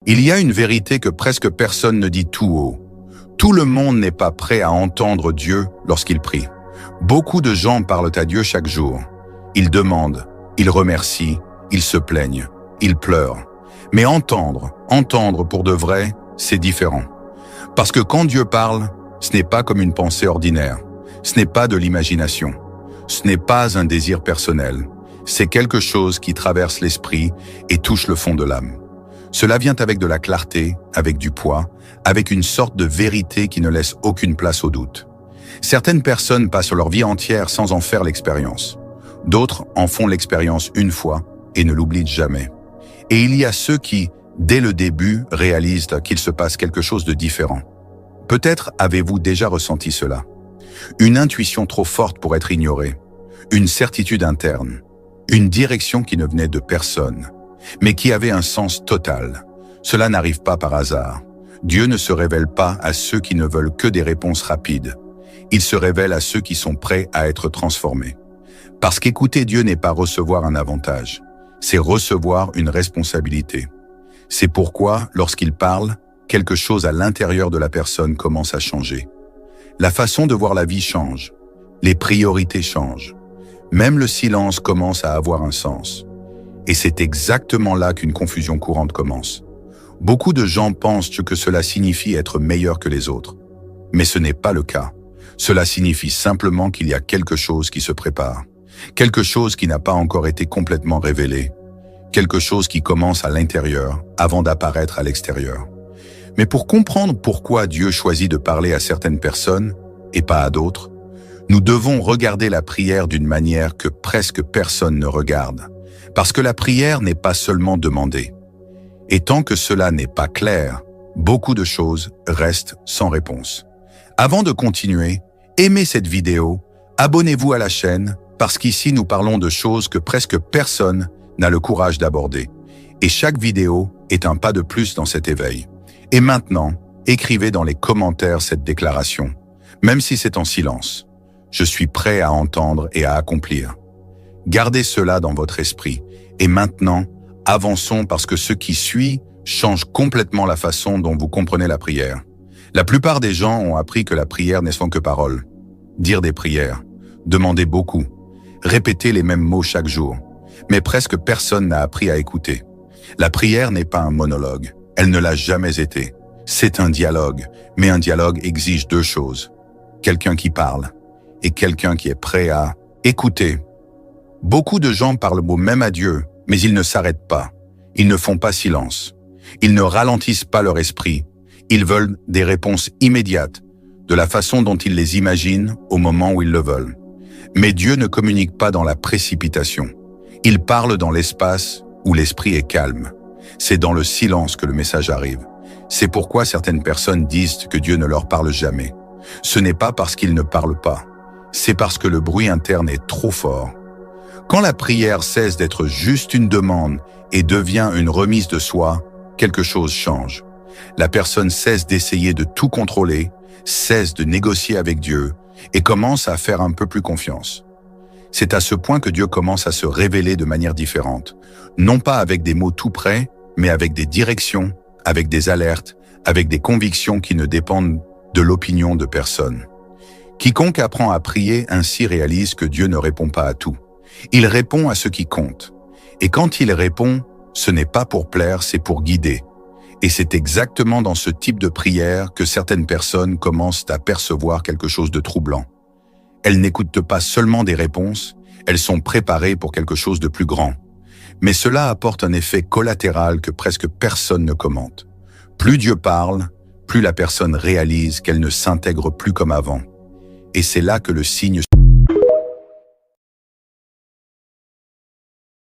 Il y a une vérité que presque personne ne dit tout haut. Tout le monde n'est pas prêt à entendre Dieu lorsqu'il prie. Beaucoup de gens parlent à Dieu chaque jour. Ils demandent, ils remercient, ils se plaignent, ils pleurent. Mais entendre pour de vrai, c'est différent. Parce que quand Dieu parle, ce n'est pas comme une pensée ordinaire. Ce n'est pas de l'imagination. Ce n'est pas un désir personnel. C'est quelque chose qui traverse l'esprit et touche le fond de l'âme. Cela vient avec de la clarté, avec du poids, avec une sorte de vérité qui ne laisse aucune place au doute. Certaines personnes passent leur vie entière sans en faire l'expérience. D'autres en font l'expérience une fois et ne l'oublient jamais. Et il y a ceux qui, dès le début, réalisent qu'il se passe quelque chose de différent. Peut-être avez-vous déjà ressenti cela. Une intuition trop forte pour être ignorée, une certitude interne, une direction qui ne venait de personne, mais qui avait un sens total. Cela n'arrive pas par hasard. Dieu ne se révèle pas à ceux qui ne veulent que des réponses rapides. Il se révèle à ceux qui sont prêts à être transformés. Parce qu'écouter Dieu n'est pas recevoir un avantage, c'est recevoir une responsabilité. C'est pourquoi, lorsqu'il parle, quelque chose à l'intérieur de la personne commence à changer. La façon de voir la vie change, les priorités changent. Même le silence commence à avoir un sens. Et c'est exactement là qu'une confusion courante commence. Beaucoup de gens pensent que cela signifie être meilleur que les autres. Mais ce n'est pas le cas. Cela signifie simplement qu'il y a quelque chose qui se prépare. Quelque chose qui n'a pas encore été complètement révélé. Quelque chose qui commence à l'intérieur avant d'apparaître à l'extérieur. Mais pour comprendre pourquoi Dieu choisit de parler à certaines personnes et pas à d'autres, nous devons regarder la prière d'une manière que presque personne ne regarde. Parce que la prière n'est pas seulement demandée. Et tant que cela n'est pas clair, beaucoup de choses restent sans réponse. Avant de continuer, aimez cette vidéo, abonnez-vous à la chaîne, parce qu'ici nous parlons de choses que presque personne n'a le courage d'aborder. Et chaque vidéo est un pas de plus dans cet éveil. Et maintenant, écrivez dans les commentaires cette déclaration, même si c'est en silence. Je suis prêt à entendre et à accomplir. Gardez cela dans votre esprit. Et maintenant, avançons parce que ce qui suit change complètement la façon dont vous comprenez la prière. La plupart des gens ont appris que la prière n'est sont que paroles. Dire des prières, demander beaucoup, répéter les mêmes mots chaque jour. Mais presque personne n'a appris à écouter. La prière n'est pas un monologue. Elle ne l'a jamais été. C'est un dialogue. Mais un dialogue exige deux choses. Quelqu'un qui parle et quelqu'un qui est prêt à écouter. Beaucoup de gens parlent mot même à Dieu, mais ils ne s'arrêtent pas. Ils ne font pas silence. Ils ne ralentissent pas leur esprit. Ils veulent des réponses immédiates, de la façon dont ils les imaginent au moment où ils le veulent. Mais Dieu ne communique pas dans la précipitation. Il parle dans l'espace où l'esprit est calme. C'est dans le silence que le message arrive. C'est pourquoi certaines personnes disent que Dieu ne leur parle jamais. Ce n'est pas parce qu'il ne parle pas. C'est parce que le bruit interne est trop fort. Quand la prière cesse d'être juste une demande et devient une remise de soi, quelque chose change. La personne cesse d'essayer de tout contrôler, cesse de négocier avec Dieu et commence à faire un peu plus confiance. C'est à ce point que Dieu commence à se révéler de manière différente, non pas avec des mots tout près, mais avec des directions, avec des alertes, avec des convictions qui ne dépendent de l'opinion de personne. Quiconque apprend à prier ainsi réalise que Dieu ne répond pas à tout. Il répond à ce qui compte. Et quand il répond, ce n'est pas pour plaire, c'est pour guider. Et c'est exactement dans ce type de prière que certaines personnes commencent à percevoir quelque chose de troublant. Elles n'écoutent pas seulement des réponses, elles sont préparées pour quelque chose de plus grand. Mais cela apporte un effet collatéral que presque personne ne commente. Plus Dieu parle, plus la personne réalise qu'elle ne s'intègre plus comme avant. Et c'est là que le signe